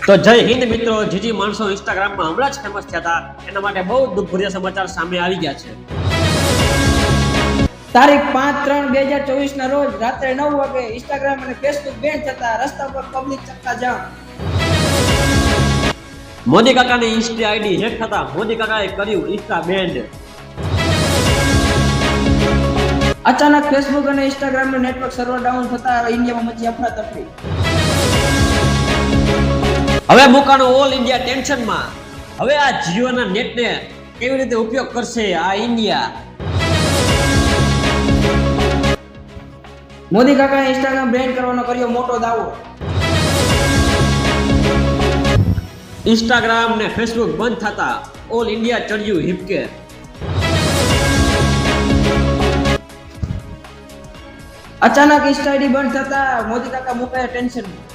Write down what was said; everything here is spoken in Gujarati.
તો જય હિન્દ મિત્રો, જીજી માણસો ઇન્સ્ટાગ્રામમાં હમણાં જ ફેમસ થયા હતા, એના માટે બહુ દુઃખભર્યા સમાચાર સામે આવી ગયા છે. તારીખ 5/3/2024 ના રોજ રાત્રે 9 વાગે ઇન્સ્ટાગ્રામ અને ફેસબુક બેન થતા રસ્તા પર પબ્લિક ચક્કાજામ. મોદી કાકાની ઇન્સ્ટા આઈડી હેક થતા મોદી કાકાએ કર્યું ઇન્સ્ટા બેન્ડ. અચાનક ફેસબુક અને ઇન્સ્ટાગ્રામનું નેટવર્ક સર્વર ડાઉન થતા ઇન્ડિયામાં મચી અફરાતફરી. હવે મુકાનો ઓલ ઇન્ડિયા ટેન્શનમાં. હવે આ જીઓના નેટને કેવી રીતે ઉપયોગ કરશે આ ઇન્ડિયા? મોદી કાકાએ ઇન્સ્ટાગ્રામ બેન કરવાનો કર્યો મોટો દાવો. ઇન્સ્ટાગ્રામ ને ફેસબુક બંધ થતા ઓલ ઇન્ડિયા ચડ્યું હિપકે. અચાનક ઇન્સ્ટા આઈડી બંધ થતા મોદી કાકા મુકાયા ટેન્શનમાં.